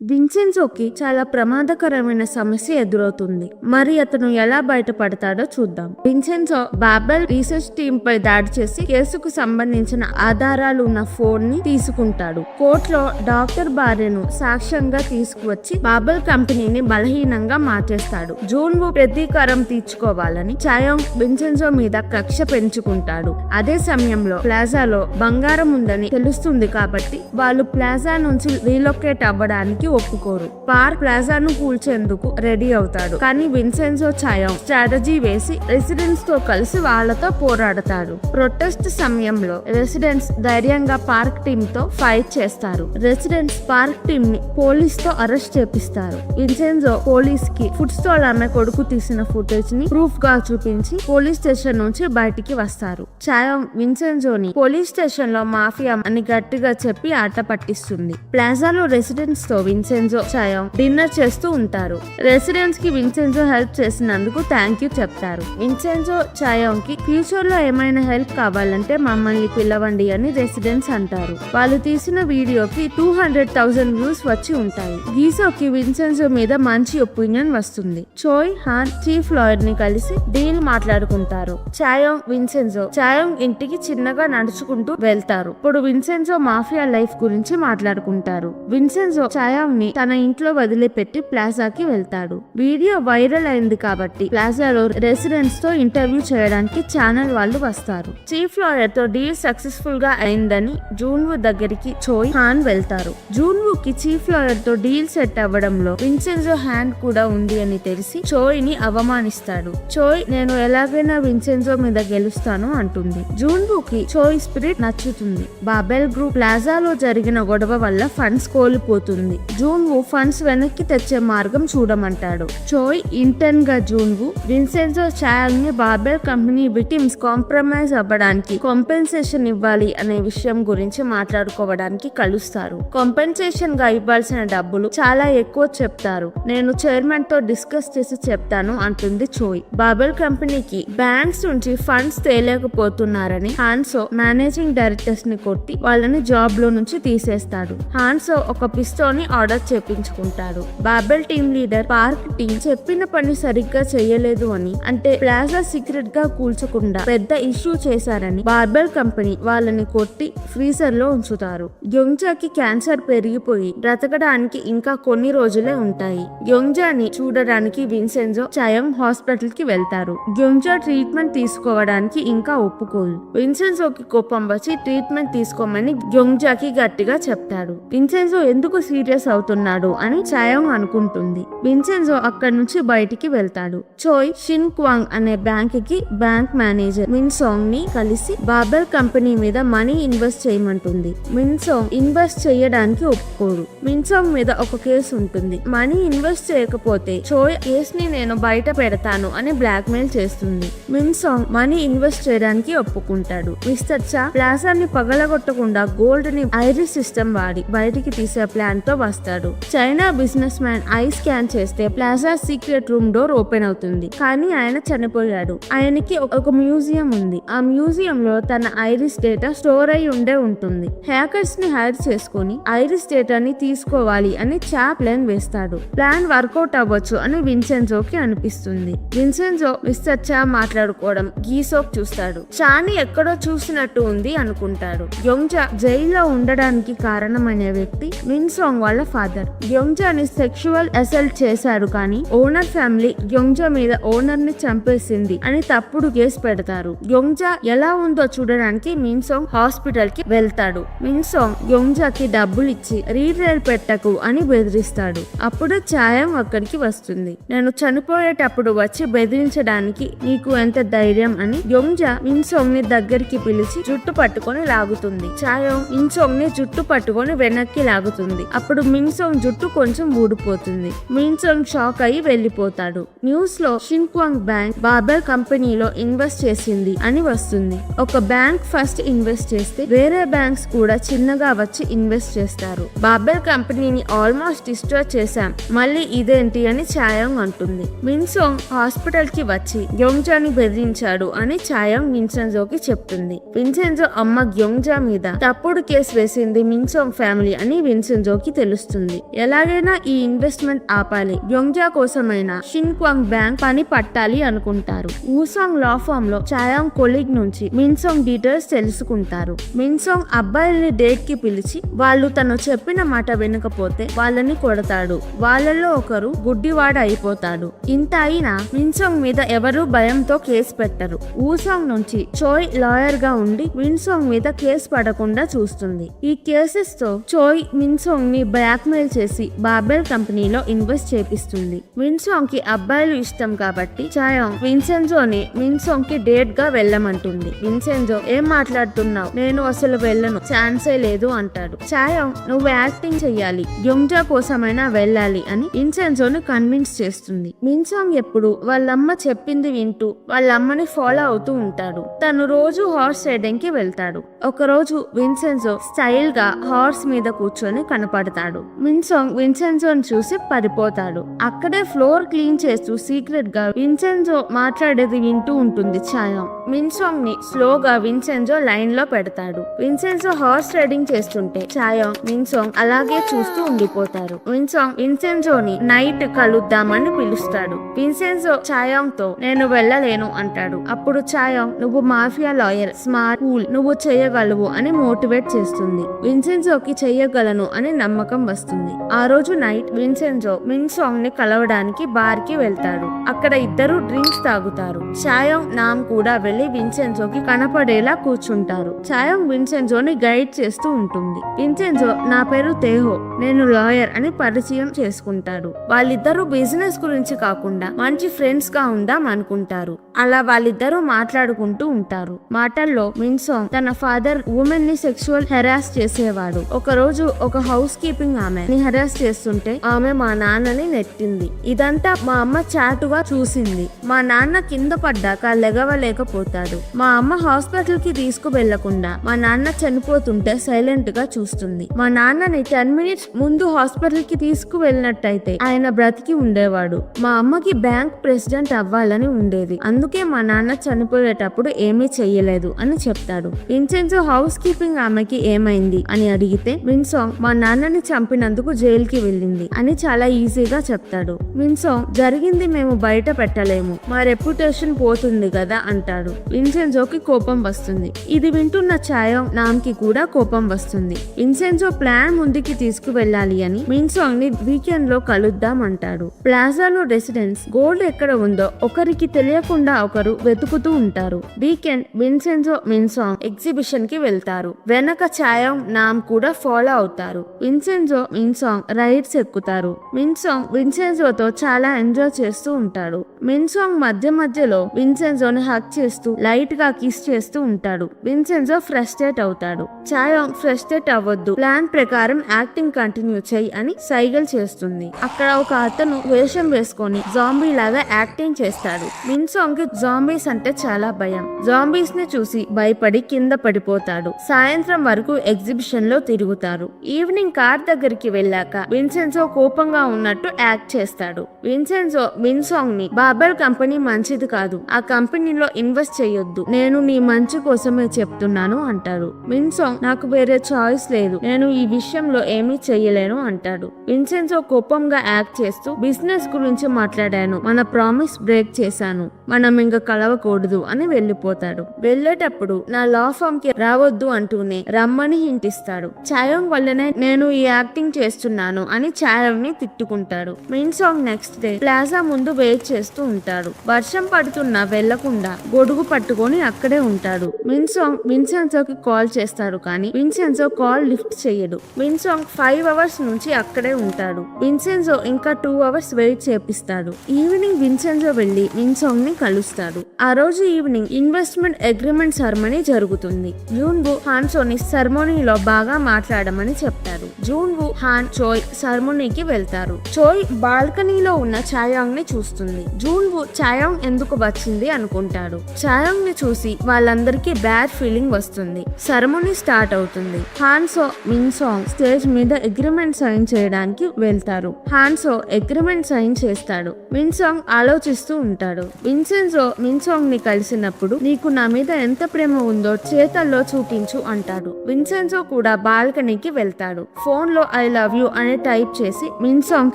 విన్సెన్జోకి చాలా ప్రమాదకరమైన సమస్య ఎదురవుతుంది. మరి అతను ఎలా బయటపడతాడో చూద్దాం. విన్సెన్జో బాబెల్ రీసెర్చ్ టీమ్ పై దాడి చేసి కేసుకు సంబంధించిన ఆధారాలు ఉన్న ఫోన్ ని తీసుకుంటాడు. కోర్టులో డాక్టర్ భార్యను సాక్ష్యంగా తీసుకువచ్చి బాబెల్ కంపెనీని బలహీనంగా మార్చేస్తాడు. జూన్ వు ప్రతీకారం తీర్చుకోవాలని చాయోంగ్ విన్సెన్జో మీద కక్ష పెంచుకుంటాడు. అదే సమయంలో ప్లాజాలో బంగారం ఉందని తెలుస్తుంది కాబట్టి వాళ్ళు ప్లాజా నుంచి రీలొకేట్ అవ్వడానికి ఒప్పుకోరు. పార్క్ ప్లాజాను కూల్చేందుకు రెడీ అవుతాడు. కానీ విన్సెన్జో చాయోంగ్ స్ట్రాటజీ వేసి రెసిడెంట్స్ తో కలిసి వాళ్లతో పోరాడతాడు. ప్రొటెస్ట్ సమయంలో రెసిడెంట్స్ ధైర్యంగా పార్క్ టీమ్ తో ఫైట్ చేస్తారు. రెసిడెంట్స్ పార్క్ టీమ్ ని పోలీస్ తో అరెస్ట్ చేపిస్తారు. విన్సెన్జో పోలీస్ కి ఫుడ్ స్టాల్ ఆమె కొడుకు తీసిన ఫుటేజ్ ని ప్రూఫ్ గా చూపించి పోలీస్ స్టేషన్ నుంచి బయటికి వస్తారు. చాయోంగ్ విన్సెన్జోని పోలీస్ స్టేషన్ లో మాఫియా అని గట్టిగా చెప్పి ఆట పట్టిస్తుంది. ప్లాజాలో రెసిడెంట్స్ తో విన్సెన్జో చాయోంగ్ డిన్నర్ చేస్తూ ఉంటారు. రెసిడెంట్స్ కి విన్సెన్జో హెల్ప్ చేసినందుకు థ్యాంక్ యూ చెప్తారు. విన్సెన్జో చాయోంగ్ కి ఫ్యూచర్ లో ఏమైనా హెల్ప్ కావాలంటే మమ్మల్ని పిలవండి అని రెసిడెంట్స్ అంటారు. వాళ్ళు తీసిన వీడియోకి 200,000 వ్యూస్ వచ్చి ఉంటాయి. గీసోకి విన్సెన్జో మీద మంచి ఒపీనియన్ వస్తుంది. చోయ్ హాన్ చీఫ్ లాయర్ ని కలిసి డీల్ మాట్లాడుకుంటారు. చాయోంగ్ విన్సెన్జో చాయోంగ్ ఇంటికి చిన్నగా నడుచుకుంటూ వెళ్తారు. ఇప్పుడు విన్సెన్జో మాఫియా లైఫ్ గురించి మాట్లాడుకుంటారు. విన్సెన్జో చాయోంగ్ ని తన ఇంట్లో వదిలిపెట్టి ప్లాజాకి వెళ్తాడు. వీడియో వైరల్ అయింది కాబట్టి ప్లాజాలో రెసిడెంట్స్ తో ఇంటర్వ్యూ చేయడానికి ఛానల్ వాళ్ళు వస్తారు. చీఫ్ లాయర్ తో డీల్ సక్సెస్ఫుల్ గా అయిందని జూన్వు దగ్గరికి చోయ్ హాన్ వెళ్తారు. జూన్వు కి చీఫ్ లాయర్ తో డీల్ సెట్ అవ్వడంలో విన్సెన్జో హ్యాండ్ కూడా ఉంది అని తెలిసి చోయ్ ని అవమానిస్తాడు. చోయ్ నేను ఎలాగైనా విన్సెన్జో మీద గెలుస్తాను అంటుంది. జూన్వు కి చోయ్ స్పిరిట్ నచ్చుతుంది. బాబెల్ గ్రూప్ ప్లాజాలో జరిగిన గొడవ వల్ల ఫండ్స్ కోల్పోతుంది. జూన్వు ఫండ్స్ వెనక్కి తెచ్చే మార్గం చూడమంటాడు. చోయ్ ఇంటర్న్ గా జూన్వు విన్సెన్జో చాయోంగ్ ని బాబెల్ కంపెనీ విక్టిమ్స్ కాంప్రమైజ్ అవ్వడానికి కాంపెన్సేషన్ ఇవ్వాలి అనే విషయం గురించి మాట్లాడుకోవడానికి కలుస్తారు. కాంపెన్సేషన్ గా ఇవ్వాల్సిన డబ్బులు చాలా ఎక్కువ చెప్తారు. నేను చైర్మన్ తో డిస్కస్ చేసి చెప్తాను అంటుంది చోయ్. బాబెల్ కంపెనీకి బ్యాంక్స్ నుంచి ఫండ్స్ తేలేకపోతున్నారని హాన్సో మేనేజింగ్ డైరెక్టర్స్ ని కొట్టి వాళ్ళని జాబ్ లో నుంచి తీసేస్తాడు. హాన్సో ఒక పిస్తోల్ ని ఆర్డర్ చేపించుకుంటాడు. Babel team leader Park team చెప్పిన పని సరిగ్గా చేయలేదు అని అంటే ప్లాజా సీక్రెట్ గా కూల్చకుండా పెద్ద ఇష్యూ చేశారని బాబెల్ కంపెనీ వాళ్ళని కొట్టి ఫ్రీజర్ లో ఉంచుతారు. గ్యోంగ్జాకి క్యాన్సర్ పెరిగిపోయి బ్రతకడానికి ఇంకా కొన్ని రోజులే ఉంటాయి. గ్యోంగ్జాని చూడడానికి విన్సెన్జో చాయోంగ్ హాస్పిటల్ కి వెళ్తారు. గ్యోంగ్జా ట్రీట్మెంట్ తీసుకోవడానికి ఇంకా ఒప్పుకోదు. విన్సెన్జోకి కోపం వచ్చి ట్రీట్మెంట్ తీసుకోమని గ్యోంగ్జాకి గట్టిగా చెప్తాడు. విన్సెన్జో ఎందుకు సీరియస్ అవుతున్నాడు అని చాయోంగ్ అనుకుంటుంది. విన్సెన్జో అక్కడి నుంచి బయటికి వెళ్తాడు. చోయ్ షిన్ క్వాంగ్ అనే బ్యాంక్ కి బ్యాంక్ మేనేజర్ మిన్సోంగ్ ని కలిసి బాబెల్ కంపెనీ మీద మనీ ఇన్వెస్ట్ చేయమంటుంది. మిన్సోంగ్ ఇన్వెస్ట్ చేయడానికి ఒప్పుకోడు. మిన్సోంగ్ మీద ఒక కేసు ఉంటుంది. మనీ ఇన్వెస్ట్ చేయకపోతే చోయ్ కేస్ ని నేను బయట పెడతాను అని బ్లాక్ మెయిల్ చేస్తుంది. మిన్సోంగ్ మనీ ఇన్వెస్ట్ చేయడానికి ఒప్పుకుంటాడు. మిస్టర్ చా ప్లాజాని పగలగొట్టకుండా గోల్డ్ ని ఐరిస్ సిస్టమ్ వాడి బయటికి తీసే ప్లాన్ తో వస్తాడు. China businessman eye scan చేస్తే plaza secret room door open అవుతుంది. కానీ ఆయన చనిపోయాడు. ఆయనకి ఒక మ్యూజియం ఉంది. ఆ మ్యూజియం లో తన ఐరిస్ డేటా స్టోర్ అయి ఉంటుంది. హ్యాకర్స్ ని హైర్ చేసుకుని ఐరిస్ డేటాని తీసుకోవాలి అని చా ప్లాన్ వేస్తాడు. ప్లాన్ వర్కౌట్ అవ్వచ్చు అని విన్సెన్జోకి అనిపిస్తుంది. విన్సెన్జో మిస్టర్ చా మాట్లాడుకోవడం గీసోక్ చూస్తాడు. చాని ఎక్కడో చూసినట్టు ఉంది అనుకుంటాడు. గ్యోంగ్జా జైల్లో ఉండడానికి కారణమైన వ్యక్తి మిన్సోంగ్ వాళ్ళ ఫాదర్. గ్యోంగ్జాని సెక్షువల్ అసల్ట్ చేశాడు కానీ ఓనర్ ఫ్యామిలీ గ్యోంగ్జా మీద ఓనర్ ని చంపేసింది అని తప్పుడు కేసు పెడతారు. గ్యోంగ్జా ఎలా ఉందో చూడడానికి మిన్సోంగ్ హాస్పిటల్ కి వెళ్తాడు. మిన్సోంగ్ గ్యోంగ్జాకి డబ్బులు ఇచ్చి రీట్రైల్ పెట్టకు అని బెదిరిస్తాడు. అప్పుడు చాయోంగ్ అక్కడికి వస్తుంది. నేను చనిపోయేటప్పుడు వచ్చి బెదిరించడానికి నీకు ఎంత ధైర్యం అని గ్యోంగ్జా మిన్సోంగ్ ని దగ్గరికి పిలిచి జుట్టు పట్టుకొని లాగుతుంది. చాయోంగ్ మిన్సోంగ్ ని జుట్టు పట్టుకొని వెనక్కి లాగుతుంది. అప్పుడు మిన్సోంగ్ జుట్టు కొంచెం ఊడిపోతుంది. మిన్సోంగ్ షాక్ అయి వెళ్లిపోతాడు. న్యూస్ లో షిన్ క్వాంగ్ బ్యాంక్ బాబెల్ కంపెనీలో ఇన్వెస్ట్ చేసింది అని వస్తుంది. ఒక బ్యాంక్ ఫస్ట్ ఇన్వెస్ట్ చేస్తే వేరే బ్యాంక్స్ కూడా చిన్నగా వచ్చి ఇన్వెస్ట్ చేస్తారు. బాబెల్ కంపెనీని ఆల్మోస్ట్ డిస్ట్రాయ్ చేశాం, మళ్ళీ ఇదేంటి అని చాయోంగ్ అంటుంది. మిన్సోంగ్ హాస్పిటల్ కి వచ్చి గ్యోంగ్జాని బెదిరించాడు అని చాయోంగ్ విన్సెన్జోకి చెప్తుంది. విన్సెన్జో అమ్మ గ్యోంగ్జా మీద తప్పుడు కేసు వేసింది మిన్సోంగ్ ఫ్యామిలీ అని విన్సెన్జోకి తెలుస్తుంది. తెలుస్తుంది. ఎలాగైనా ఈ ఇన్వెస్ట్మెంట్ ఆపాలి, యోంగ్జా కోసమైనా షిన్క్వాంగ్ బ్యాంక్ పని పట్టాలి అనుకుంటారు. ఊసాంగ్ లా ఫామ్ లో చాయాంగ్ కొలీగ్ నుంచి మిన్సాంగ్ డీటెయిల్స్ తెలుసుకుంటారు. మిన్సాంగ్ అబ్బాయిల్ని డేట్ కి పిలిచి వాళ్ళు తను చెప్పిన మాట వినకపోతే వాళ్ళని కొడతాడు. వాళ్ళలో ఒకరు గుడ్డివాడ అయిపోతాడు. ఇంత అయినా మిన్సాంగ్ మీద ఎవరూ భయంతో కేసు పెట్టరు. ఊసాంగ్ నుంచి చోయ్ లాయర్ గా ఉండి మిన్సాంగ్ మీద కేసు పడకుండా చూస్తుంది. ఈ కేసెస్ తో చోయ్ మిన్సాంగ్ ని బ్లాక్ మెయిల్ చేసి బాబెల్ కంపెనీలో ఇన్వెస్ట్ చేపిస్తుంది. మిన్సాంగ్ కి అబ్బాయిలు ఇష్టం కాబట్టి చాయాంగ్ విన్సెన్జోని మిన్సాంగ్ కి డేట్ గా వెళ్ళమంటుంది. విన్సెన్జో ఏం మాట్లాడుతున్నావు, నేను అసలు వెళ్ళను, ఛాన్సే లేదు అంటాడు. చాయాంగ్ నువ్వు యాక్టింగ్ చెయ్యాలి, యోంగ్జా కోసమైనా వెళ్ళాలి అని విన్సెన్జోని కన్విన్స్ చేస్తుంది. మిన్సాంగ్ ఎప్పుడు వాళ్ళమ్మ చెప్పింది వింటూ వాళ్ళమ్మని ఫాలో అవుతూ ఉంటాడు. తను రోజు హార్స్ రైడింగ్ కి వెళ్తాడు. ఒక రోజు విన్సెన్జో స్టైల్ గా హార్స్ మీద కూర్చొని కనపడతాడు. మిన్సాంగ్ విన్సెన్జోని చూసి పడిపోతాడు. అక్కడే ఫ్లోర్ క్లీన్ చేస్తూ సీక్రెట్ గా విన్సెన్జో మాట్లాడేది వింటూ ఉంటుంది చాయాంగ్. మిన్సాంగ్ ని స్లోగా విన్సెన్జో లైన్ లో పెడతాడు. విన్సెన్జో హార్స్ రైడింగ్ చేస్తుంటే చాయాంగ్ మిన్సాంగ్ అలాగే చూస్తూ ఉండిపోతారు. మిన్సాంగ్ విన్సెన్జోని నైట్ కలుద్దామని పిలుస్తాడు. విన్సెన్జో చాయాంగ్ తో నేను వెళ్ళలేను అంటాడు. అప్పుడు చాయాంగ్ నువ్వు మాఫియా లాయర్, స్మార్ట్, కూల్, నువ్వు చేయగలవు అని మోటివేట్ చేస్తుంది. విన్సెన్జోకి చెయ్యగలను అని నమ్మకం వస్తుంది. ఆ రోజు నైట్ విన్సెన్జో మిన్సాంగ్ ని కలవడానికి బార్ కి వెళ్తాడు. అక్కడ ఇద్దరు డ్రింక్స్ తాగుతారు. చాయాంగ్ నామ్ కూడా వెళ్లి విన్సెన్జోకి కనపడేలా కూర్చుంటారు. చాయాంగ్ విన్సెన్జోని గైడ్ చేస్తూ ఉంటుంది. విన్సెన్జో నా పేరు తేహో, నేను లాయర్ అని పరిచయం చేసుకుంటాడు. వాళ్ళిద్దరూ బిజినెస్ గురించి కాకుండా మంచి ఫ్రెండ్స్ గా ఉందాం అనుకుంటారు. అలా వాళ్ళిద్దరూ మాట్లాడుకుంటూ ఉంటారు. మాటల్లో మిన్సాంగ్ తన ఫాదర్ ఉమెన్ ని సెక్సువల్ హెరాస్ చేసేవాడు. ఒక రోజు ఒక హౌస్ కీపింగ్ ఆమెని హెరాస్ చేస్తుంటే ఆమె మా నాన్నని నెట్టింది. ఇదంతా మా అమ్మ చాటుగా చూసింది. మా నాన్న కింద పడ్డాక లెగవలేకపోతాడు. మా అమ్మ హాస్పిటల్ కి తీసుకువెళ్లకుండా మా నాన్న చనిపోతుంటే సైలెంట్ గా చూస్తుంది. మా నాన్నని 10 మినిట్స్ ముందు హాస్పిటల్ కి తీసుకువెళ్ళినట్టయితే ఆయన బ్రతికి ఉండేవాడు. మా అమ్మకి బ్యాంక్ ప్రెసిడెంట్ అవ్వాలని ఉండేది. అందుకే మా నాన్న చనిపోయేటప్పుడు ఏమీ చెయ్యలేదు అని చెప్తాడు. విన్సెన్జో హౌస్ కీపింగ్ ఆమెకి ఏమైంది అని అడిగితే మిన్సాంగ్ మా నాన్నని చంపినందుకు జైలుకి వెళ్ళింది అని చాలా ఈజీగా చెప్తాడు. మిన్సాంగ్ జరిగింది మేము బయట పెట్టలేము, మా రెప్యుటేషన్ పోతుంది కదా అంటాడు. విన్సెన్జోకి కోపం వస్తుంది. ఇది వింటున్న చాయాంగ్ నామ్ కి కూడా కోపం వస్తుంది. విన్సెన్జో ప్లాన్ ముందుకి తీసుకువెళ్ళాలి అని మిన్సాంగ్ ని వీకెండ్ లో కలుద్దాం అంటాడు. ప్లాజాలో రెసిడెన్స్ గోల్డ్ ఎక్కడ ఉందో ఒకరికి తెలియకుండా ఒకరు వెతుకుతూ ఉంటారు. వీకెండ్ విన్సెన్జో మిన్సాంగ్ ఎగ్జిబిషన్ కి వెళ్తారు. వెనక చాయాంగ్ నామ్ కూడా ఫాలో అవుతారు. విన్సెన్జో మిన్సాంగ్ రైడ్స్ ఎక్కుతారు. మిన్సాంగ్ విన్సెన్జోతో చాలా ఎంజాయ్ చేస్తూ ఉంటాడు. మిన్సాంగ్ మధ్య మధ్యలో విన్సెన్జోని హక్ చేస్తూ లైట్ గా కిస్ చేస్తూ ఉంటాడు. విన్సెన్జో ఫ్రస్ట్రేట్ అవుతాడు. చాయాంగ్ ఫ్రస్ట్రేట్ అవ్వద్దు, ప్లాన్ ప్రకారం యాక్టింగ్ కంటిన్యూ చెయ్యి అని సైగల్ చేస్తుంది. అక్కడ ఒక అతను వేషం వేసుకొని జాంబీ లాగా యాక్టింగ్ చేస్తాడు. మిన్సాంగ్ కి జాంబీస్ అంటే చాలా భయం. జాంబీస్ ని చూసి భయపడి కింద పడిపోతాడు. సాయంత్రం వరకు ఎగ్జిబిషన్ లో తిరుగుతారు. ఈవినింగ్ కార్ దగ్గరికి వెళ్ళాక విన్సెన్జో కోపంగా ఉన్నట్టు యాక్ట్ చేస్తాడు. విన్సెన్జో మిన్సాంగ్ ని బాబెల్ కంపెనీ మంచిది కాదు, ఆ కంపెనీలో ఇన్వెస్ట్ చేయొద్దు, నేను నీ మంచి కోసమే చెప్తున్నాను అంటాడు. మిన్సాంగ్ నాకు వేరే చాయిస్ లేదు, నేను ఈ విషయంలో ఏమీ చెయ్యలేను అంటాడు. విన్సెన్జో కోపంగా యాక్ట్ చేస్తూ బిజినెస్ గురించి మాట్లాడాను, మన ప్రామిస్ బ్రేక్ చేశాను, మనం ఇంకా కలవకూడదు అని వెళ్ళిపోతాడు. వెళ్ళేటప్పుడు నా లా ఫామ్ కి రావద్దు అంటూనే రమ్మని హింట్ ఇస్తాడు. చాయాంగ్ వల్లనే నేను ఈ యాక్టింగ్ చేస్తున్నాను అని చాయాంగ్ ని తిట్టుకుంటాడు. మిన్సాంగ్ నెక్స్ట్ డే ప్లాజా ముందు వెయిట్ చేస్తూ ఉంటాడు. వర్షం పడుతున్నా వెళ్లకుండా గొడుగు పట్టుకొని అక్కడే ఉంటాడు. మిన్సాంగ్ విన్సెన్జోకి కాల్ చేస్తాడు కానీ విన్సెన్జో కాల్ లిఫ్ట్ చేయడు. విన్సాంగ్ 5 అవర్స్ నుంచి అక్కడే ఉంటాడు. విన్సెన్జో ఇంకా 2 అవర్స్ వెయిట్ చేపిస్తాడు. ఈవినింగ్ విన్సెన్జో వెళ్లి మిన్సాంగ్ ని కలుస్తాడు. ఆ రోజు ఈవినింగ్ ఇన్వెస్ట్మెంట్ అగ్రిమెంట్ సెరమనీ జరుగుతుంది. జూన్ వు హాన్ చోని సెరమనీలో బాగా మాట్లాడమని చెప్తారు. జూన్ వు హాన్ చోయ్ సెరమనీకి వెళ్తారు. చోయ్ బాల్కనీలో ఉన్న చాయాంగ్ ని చూస్తుంది. జూన్ వు చాయాంగ్ ఎందుకు వచ్చింది అనుకుంటాడు. చాయాంగ్ ని చూసి వాళ్ళందరికీ బ్యాడ్ ఫీలింగ్ వస్తుంది. సెరమనీ స్టార్ట్ అవుతుంది. హాన్సో మిన్సాంగ్ స్టేజ్ మీద అగ్రిమెంట్ సైన్ చేయడానికి వెళ్తారు. హాన్సో అగ్రిమెంట్ సైన్ చేస్తాడు. మిన్సాంగ్ ఆలోచిస్తూ ఉంటాడు. విన్సెన్జో మిన్సాంగ్ ని కలిసినప్పుడు నీకు నా మీద ఎంత ప్రేమ ఉందో చేతల్లో చూపించు అంటాడు. విన్సెన్జో కూడా బాల్కనీకి వెళ్తాడు. ఫోన్ లో ఐ లవ్ యూ అని టైప్ చేసి మిన్సాంగ్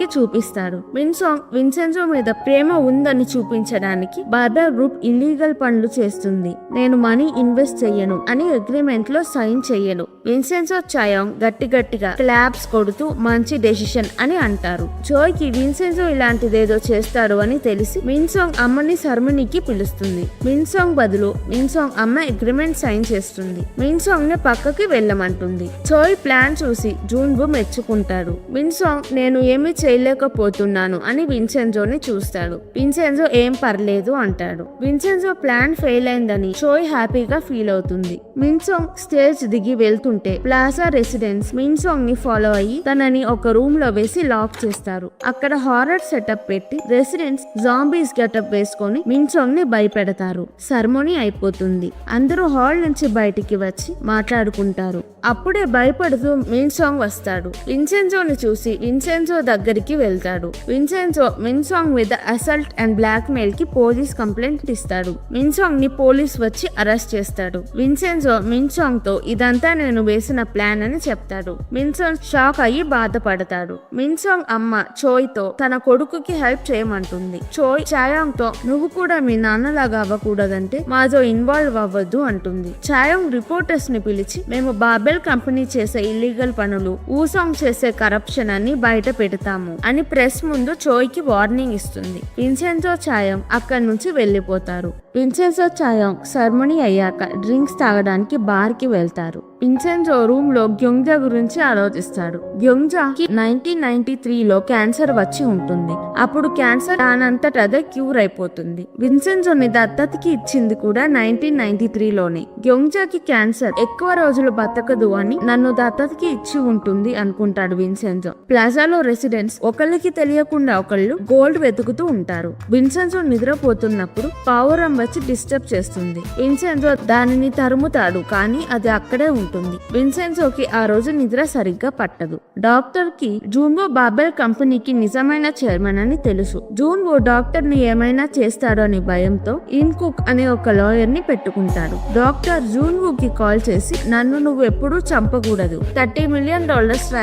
కి చూపిస్తాడు. మిన్సాంగ్ విన్సెన్జో మీద ప్రేమ ఉందని చూపించడానికి బార్బర్ గ్రూప్ ఇల్లీగల్ పనులు చేస్తుంది, నేను మనీ ఇన్వెస్ట్ చెయ్యను అని అగ్రిమెంట్ లో సైన్ చెయ్యను. విన్సెన్జో చాయాంగ్ గట్టిగా క్లాప్స్ కొడుతూ మంచి డెసిషన్ అని అంటారు. చోయ్ కి విన్సెన్జో ఇలాంటిదేదో చేస్తాడు అని తెలిసి మిన్సాంగ్ అమ్మని సర్మనీకి పిలుస్తుంది. మిన్సాంగ్ బదులు మిన్సాంగ్ అమ్మ అగ్రిమెంట్ సైన్ చేస్తుంది. మిన్సాంగ్ ని పక్కకి వెళ్ళమంటుంది. చోయ్ ప్లాన్ చూసి జూన్బు మెచ్చుకుంటాడు. మిన్సాంగ్ నేను ఏమీ చేయలేకపోతున్నాను అని విన్సెన్జోని చూస్తాడు. విన్సెన్జో ఏం పర్లేదు అంటాడు. విన్సెన్జో ప్లాన్ ఫెయిల్ అయిందని చోయ్ హ్యాపీగా ఫీల్ అవుతుంది. మిన్సాంగ్ స్టేజ్ దిగి వెళ్తుంటే ప్లాజా రెసిడెన్స్ మిన్సాంగ్ ని ఫాలో అయ్యి తనని ఒక రూమ్ లో వేసి లాక్ చేస్తారు. అక్కడ హారర్ సెటప్ పెట్టి రెసిడెంట్స్ జాంబీస్ గెటప్ వేసుకొని మిన్సాంగ్ ని భయపెడతారు. సెరమోనీ అయిపోతుంది. అందరూ హాల్ నుంచి బయటికి వచ్చి మాట్లాడుకుంటారు. అప్పుడే భయపడుతూ మిన్సాంగ్ వస్తాడు. విన్సెన్జోని చూసి విన్సెన్జో దగ్గరికి వెళ్తాడు. విన్సెన్జో మిన్సాంగ్ మీద అసల్ట్ అండ్ బ్లాక్ మెయిల్ కి పోలీస్ కంప్లైంట్ ఇస్తాడు. మిన్సాంగ్ ని పోలీస్ వచ్చి అరెస్ట్ చేస్తాడు. విన్సెన్జో మిన్సాంగ్ తో ఇదంతా నేను వేసిన ప్లాన్ అని చెప్తాడు. మిన్సాంగ్ షాక్ అయ్యి బాధపడతాడు. మిన్సాంగ్ అమ్మ చోయ్ తో తన కొడుకుకి హెల్ప్ చేయమంటుంది. చోయ్ చాయాంగ్ తో నువ్వు కూడా మీ నాన్నలాగా అవ్వకూడదంటే మాతో ఇన్వాల్వ్ అవ్వద్దు అంటుంది. చాయాంగ్ రిపోర్టర్స్ ని పిలిచి మేము బాబెల్ కంపెనీ చేసే ఇల్లీగల్ పనులు, ఊసాంగ్ చేసే కరప్షన్ అని బయట పెడతాము అని ప్రెస్ ముందు చోయ్ కి వార్నింగ్ ఇస్తుంది. విన్సెన్జో చాయాంగ్ అక్కడి నుంచి వెళ్లిపోతారు. విన్సెన్జో చాయాంగ్ సెరమనీ అయ్యాక డ్రింక్స్ తాగడానికి బార్ కి వెళ్తారు. విన్సెన్జో రూమ్ లో గ్యోంగ్జా గురించి ఆలోచిస్తాడు. గ్యోంగ్జాకి 1993లో క్యాన్సర్ వచ్చి ఉంటుంది. అప్పుడు క్యాన్సర్ దానంతట అదే క్యూర్ అయిపోతుంది. విన్సెన్జోని దత్తతకి ఇచ్చింది కూడా 1993లోనే. గ్యోంగ్జాకి క్యాన్సర్ ఎక్కువ రోజులు బతకదు అని నన్ను దత్తతకి ఇచ్చి ఉంటుంది అనుకుంటాడు విన్సెన్జో. ప్లాజాలో రెసిడెంట్స్ ఒకళ్ళకి తెలియకుండా ఒకళ్ళు గోల్డ్ వెతుకుతూ ఉంటారు. విన్సెన్జో నిద్రపోతున్నప్పుడు పావురం వచ్చి డిస్టర్బ్ చేస్తుంది. విన్సెన్జో దానిని తరుముతాడు, కానీ అది అక్కడే ఉంటుంది. విన్సెన్జోకి ఆ రోజు నిద్ర సరిగ్గా పట్టదు. డాక్టర్ కి జూన్వో బాబెల్ కంపెనీకి నిజమైన చైర్మన్ అని తెలుసు. జూన్వో డాక్టర్ ని ఏమైనా చేస్తాడో అని భయంతో ఇన్ కుక్ అనే ఒక లాయర్ ని పెట్టుకుంటాడు. డాక్టర్ జూన్వో కి కాల్ చేసి నన్ను నువ్వు ఎప్పుడూ చంపకూడదు, $30 మిలియన్ నా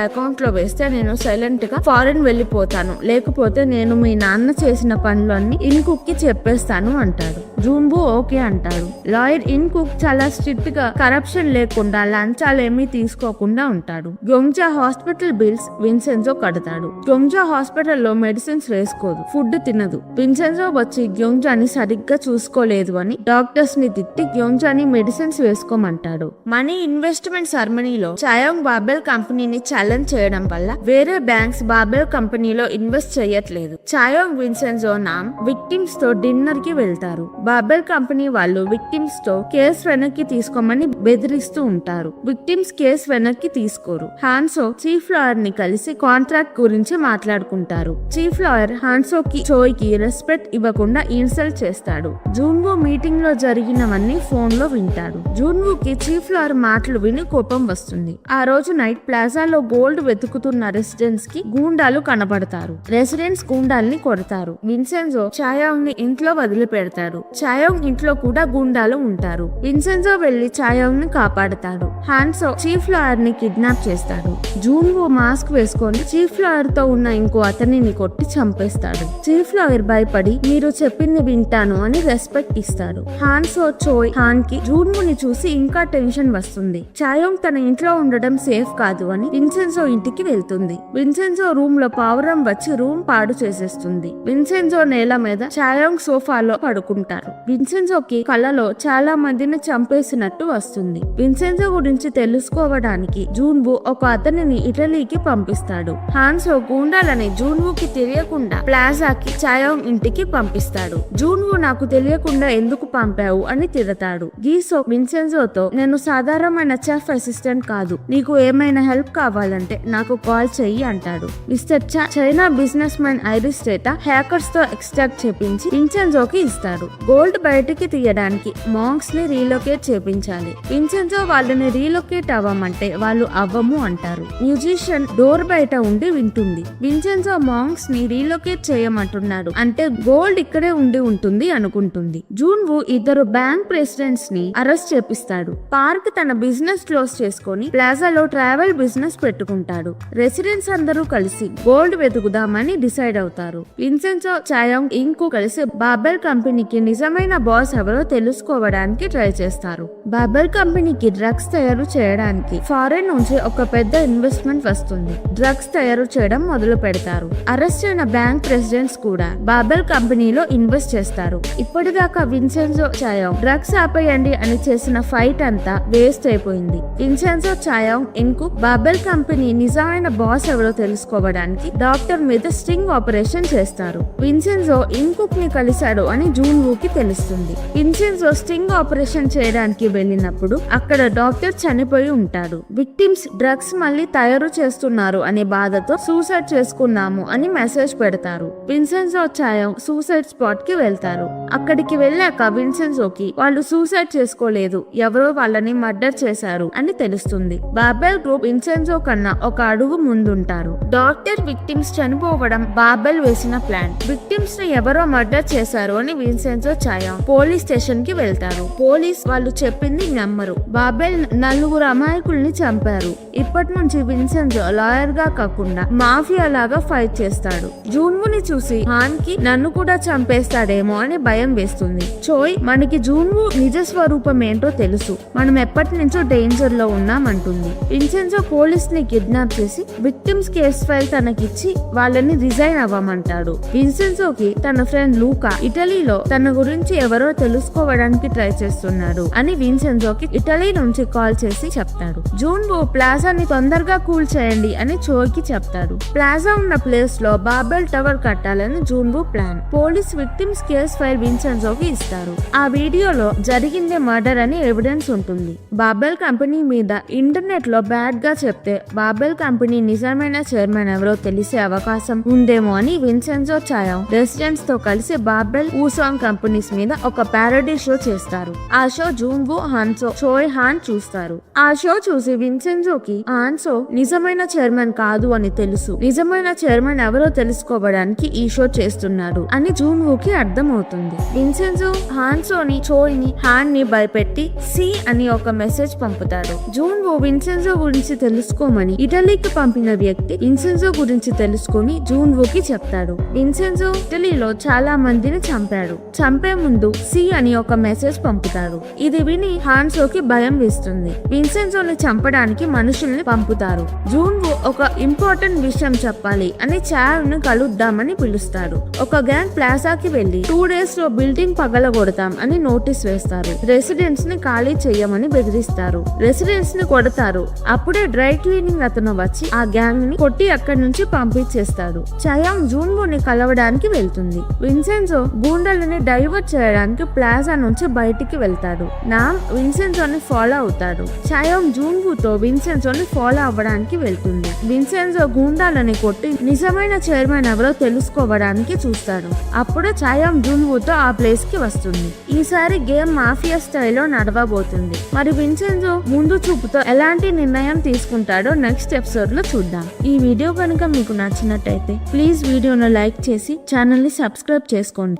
అకౌంట్ లో వేస్తే నేను సైలెంట్ గా ఫారెన్ వెళ్ళిపోతాను, లేకపోతే నేను మీ నాన్న చేసిన పనులన్నీ ఇన్ కుక్ కి చెప్పేస్తాను అంటాడు. జూన్వో ఓకే అంటాడు. లాయర్ ఇన్ కుక్ చాలా స్ట్రిక్ట్ గా కరప్షన్ లేకుండా లంచాలేమీ తీసుకోకుండా ఉంటాడు. గ్యోంగ్జా హాస్పిటల్ బిల్స్ విన్సెన్జో కడతాడు. గ్యోంగ్జా హాస్పిటల్లో మెడిసిన్స్ వేసుకోదు, ఫుడ్ తినదు. విన్సెన్జో వచ్చి గ్యోంగ్జాని సరిగ్గా చూసుకోలేదు అని డాక్టర్స్ ని తిట్టి గ్యోంగ్జాని మెడిసిన్స్ వేసుకోమంటాడు. మనీ ఇన్వెస్ట్మెంట్ సెరమనీలో చాయాంగ్ బాబెల్ కంపెనీని ఛాలెంజ్ చేయడం వల్ల వేరే బ్యాంక్స్ బాబెల్ కంపెనీలో ఇన్వెస్ట్ చేయట్లేదు. చాయాంగ్ విన్సెన్జో నామ్ విక్టిమ్స్ తో డిన్నర్ కి వెళ్తారు. బాబెల్ కంపెనీ వాళ్ళు విక్టిమ్స్ తో కేసు వెనక్కి తీసుకోమని బెదిరిస్తూ ఉంటారు. విక్టిమ్స్ కేసు వెనక్కి తీసుకోరు. హాన్సో చీఫ్ లాయర్ ని కలిసి కాంట్రాక్ట్ గురించి మాట్లాడుకుంటారు. చీఫ్ లాయర్ హాన్సో కి చోయ్ కి రెస్పెక్ట్ ఇవ్వకుండా ఇన్సల్ట్ చేస్తాడు. జూన్వో మీటింగ్ లో జరిగినవన్నీ ఫోన్ లో వింటాడు. జూన్వో కి చీఫ్ లాయర్ మాటలు విని కోపం వస్తుంది. ఆ రోజు నైట్ ప్లాజాలో గోల్డ్ వెతుకుతున్న రెసిడెంట్స్ కి గూండాలు కనబడతారు. రెసిడెంట్స్ గూండాల్ని కొడతారు. విన్సెన్జో చాయాంగ్ ని ఇంట్లో వదిలిపెడతాడు. చాయాంగ్ ఇంట్లో కూడా గూండాలు ఉంటారు. విన్సెన్జో వెళ్లి చాయాంగ్ ని కాపాడతాడు. హాన్సో చీఫ్ లాయర్ ని కిడ్నాప్ చేస్తాడు. జూన్వో మాస్క్ వేసుకొని చీఫ్ లాయర్ తో ఉన్న ఇంకో అతనిని కొట్టి చంపేస్తాడు. చీఫ్ లాయర్ భయపడి మీరు చెప్పింది వింటాను అని రెస్పెక్ట్ ఇస్తాడు. హాన్సో చోయ్ హాన్ కి జూన్వోని చూసి ఇంకా టెన్షన్ వస్తుంది. చాయాంగ్ తన ఇంట్లో ఉండడం సేఫ్ కాదు అని విన్సెన్జో ఇంటికి వెళ్తుంది. విన్సెన్జో రూమ్ లో పావురం వచ్చి రూమ్ పాడు చేసేస్తుంది. విన్సెన్జో నేల మీద చాయాంగ్ సోఫాలో పడుకుంటారు. విన్సెన్జోకి కలలో చాలా మందిని చంపేసినట్టు వస్తుంది. విన్సెన్జో గురించి తెలుసుకోవడానికి జూన్వో ఒక అతనిని ఇటలీకి పంపిస్తాడు. హాన్సో గూండాలని జూన్వోకి తెలియకుండా ప్లాజాకి చాయాంగ్ ఇంటికి పంపిస్తాడు. జూన్వో నాకు తెలియకుండా ఎందుకు పంపావు అని తిడతాడు. గీసో విన్సెన్జోతో నేను సాధారణమైన చెఫ్ అసిస్టెంట్ కాదు, నీకు ఏమైనా హెల్ప్ కావాలంటే నాకు కాల్ చెయ్యి అంటాడు. Mister China business man iris data hackers తో ఎక్స్ట్రాక్ట్ చేపించి విన్సెన్జోకి ఇస్తాడు. గోల్డ్ బయటికి తీయడానికి మాంక్స్ ని రీలొకేట్ చేపించాలి. విన్సెన్జో వాళ్ళని వాళ్ళని రీలొకేట్ అవ్వమంటే వాళ్ళు అవ్వము అంటారు. మ్యూజిషియన్ డోర్ బయట ఉండి వింటుంది. విన్సెన్జో మాంగ్స్ ని రీలొకేట్ చేయమంటున్నాడు అంటే గోల్డ్ ఇక్కడే ఉండి ఉంటుంది అనుకుంటుంది. జూన్వు ఇద్దరు బ్యాంక్ ప్రెసిడెంట్స్ ని అరెస్ట్ చేపిస్తాడు. పార్క్ తన బిజినెస్ క్లోజ్ చేసుకొని ప్లాజాలో ట్రావెల్ బిజినెస్ పెట్టుకుంటాడు. రెసిడెంట్స్ అందరూ కలిసి గోల్డ్ వెతుకుదామని డిసైడ్ అవుతారు. విన్సెన్జో చాయాంగ్ ఇంకు కలిసి బాబెల్ కంపెనీకి నిజమైన బాస్ ఎవరో తెలుసుకోవడానికి ట్రై చేస్తారు. బాబెల్ కంపెనీకి డ్రగ్స్ తయారు చేయడానికి ఫారెన్ నుంచి ఒక పెద్ద ఇన్వెస్ట్మెంట్ వస్తుంది. డ్రగ్స్ తయారు చేయడం మొదలు పెడతారు. అరెస్ట్ అయిన బ్యాంక్ ప్రెసిడెంట్స్ కూడా బాబెల్ కంపెనీలో ఇన్వెస్ట్ చేస్తారు. ఇప్పటిదాకా విన్సెన్జో చాయాంగ్ డ్రగ్స్ ఆపేయండి అని చేసిన ఫైట్ అంతా వేస్ట్ అయిపోయింది. విన్సెన్జో చాయాంగ్ ఇంకు బాబెల్ కంపెనీ నిజమైన బాస్ ఎవరో తెలుసుకోవడానికి డాక్టర్ మీద స్టింగ్ ఆపరేషన్ చేస్తారు. విన్సెన్జో ఇంకుక్ ని కలిశాడు అని జూన్వూకి తెలుస్తుంది. విన్సెన్జో స్టింగ్ ఆపరేషన్ చేయడానికి వెళ్ళినప్పుడు అక్కడ డాక్టర్ చనిపోయి ఉంటాడు. విక్టిమ్స్ డ్రగ్స్ మళ్ళీ తయారు చేస్తున్నారు అనే బాధతో సూసైడ్ చేసుకున్నాము అని మెసేజ్ పెడతారు. విన్సెన్జో చాయాంగ్ సూసైడ్ స్పాట్ కి వెళ్తారు. అక్కడికి వెళ్ళాక విన్సెన్జోకి వాళ్ళు సూసైడ్ చేసుకోలేదు, ఎవరో వాళ్ళని మర్డర్ చేశారు అని తెలుస్తుంది. బాబెల్ గ్రూప్ విన్సెన్జో కన్నా ఒక అడుగు ముందుంటారు. డాక్టర్ విక్టిమ్స్ చనిపోవడం బాబెల్ వేసిన ప్లాన్. విక్టిమ్స్ ని ఎవరో మర్డర్ చేశారు అని విన్సెన్జో చాయాంగ్ పోలీస్ స్టేషన్ కి వెళ్తారు. పోలీస్ వాళ్ళు చెప్పింది నమ్మరు. బాబెల్ 4 అమాయకుల్ని చంపారు. ఇప్పటి నుంచి విన్సెన్జో లాయర్ గా కాకుండా మాఫియా లాగా ఫైట్ చేస్తాడు. జూన్వుని చూసి హాన్ కి నన్ను కూడా చంపేస్తాడేమో అని భయం వేస్తుంది. చోయ్ మనకి జూన్వు నిజ స్వరూపం ఏంటో తెలుసు, మనం ఎప్పటి నుంచో డేంజర్ లో ఉన్నామంటుంది. విన్సెన్జో పోలీస్ ని కిడ్నాప్ చేసి విక్టిమ్స్ కేస్ ఫైల్ తనకిచ్చి వాళ్ళని రిజైన్ అవ్వమంటాడు. విన్సెన్జోకి తన ఫ్రెండ్ లూకా ఇటలీలో తన గురించి ఎవరో తెలుసుకోవడానికి ట్రై చేస్తున్నాడు అని విన్సెన్జోకి ఇటలీ నుంచి కాల్ చేసి చెప్తాడు. జూన్వు ప్లాజాని తొందరగా కూల్ చేయండి అని చోయ్ కి చెప్తాడు. ప్లాజా ఉన్న ప్లేస్ లో బాబెల్ టవర్ కట్టాలని జూన్వు ప్లాన్. పోలీస్ విక్టిమ్స్ కేస్ ఫైల్ విన్సెన్జోకి ఇస్తారు. ఆ వీడియోలో జరిగిందే మర్డర్ అని ఎవిడెన్స్ ఉంటుంది. బాబెల్ కంపెనీ మీద ఇంటర్నెట్ లో బ్యాడ్ గా చెప్తే బాబెల్ కంపెనీ నిజమైన చైర్మన్ ఎవరో తెలిసే అవకాశం ఉందేమో అని విన్సెన్జో చాయాంగ్ రెసిడెంట్స్ తో కలిసి బాబెల్ ఊసాంగ్ కంపెనీస్ మీద ఒక పారడీ షో చేస్తారు. ఆ షో జూన్వు హాన్సో చోయ్ హాన్ చూస్తారు. ఆ షో చూసి విన్సెన్జోకి హాన్సో నిజమైన చైర్మన్ కాదు అని తెలుసు, నిజమైన చైర్మన్ ఎవరో తెలుసుకోవడానికి ఈ షో చేస్తున్నాడు అని జూన్వుకి అర్థమవుతుంది. విన్సెన్జో హాన్సోని చోయ్ ని హాన్ ని భయపెట్టి సి అని ఒక మెసేజ్ పంపుతాడు. జూన్వు విన్సెన్జో గురించి తెలుసుకోమని ఇటలీకి పంపిన వ్యక్తి విన్సెన్జో గురించి తెలుసుకొని జూన్వుకి చెప్తాడు. విన్సెన్జో ఇటలీలో చాలా మందిని చంపాడు, చంపే ముందు సి అని ఒక మెసేజ్ పంపుతాడు. ఇది విని హాన్సోకి భయం వేస్తుంది. విన్సెన్జోని చంపడానికి మనుషుల్ని పంపుతారు. జూన్వు ఒక ఇంపార్టెంట్ విషయం చెప్పాలి అని చాయాంగ్ ను కలుద్దామని పిలుస్తాడు. ఒక గ్యాంగ్ ప్లాజాకి వెళ్లి 2 days లో బిల్డింగ్ పగలగొడతాం అని నోటీస్ వేస్తారు. రెసిడెంట్స్ ని ఖాళీ చెయ్యమని బెదిరిస్తారు. రెసిడెంట్స్ ని కొడతారు. అప్పుడే డ్రై క్లీనింగ్ అతను వచ్చి ఆ గ్యాంగ్ ని కొట్టి అక్కడి నుంచి పంపించేస్తాడు. చాయాంగ్ జూన్వుని కలవడానికి వెళ్తుంది. విన్సెన్జో గూండాలని డైవర్ట్ చేయడానికి ప్లాజా నుంచి బయటికి వెళ్తాడు. నామ్ విన్సెన్జోని ఫాలో అవుతాడు. చాయాంగ్ జూన్వుతో విన్సెన్జోని ఫాలో అవ్వడానికి వెళ్తుంది. విన్సెన్జో గూండాలని కొట్టి నిజమైన చైర్మన్ ఎవరో తెలుసుకోవడానికి చూస్తాడు. అప్పుడు చాయాంగ్ జూన్వుతో ఆ ప్లేస్ కి వస్తుంది. ఈసారి గేమ్ మాఫియా స్టైల్లో నడవబోతుంది. మరి విన్సెన్జో ముందు చూపుతో ఎలాంటి నిర్ణయం తీసుకుంటాడో నెక్స్ట్ ఎపిసోడ్ లో చూద్దాం. ఈ వీడియో కనుక మీకు నచ్చినట్టయితే ప్లీజ్ వీడియోను లైక్ చేసి ఛానల్ ని సబ్స్క్రైబ్ చేసుకోండి.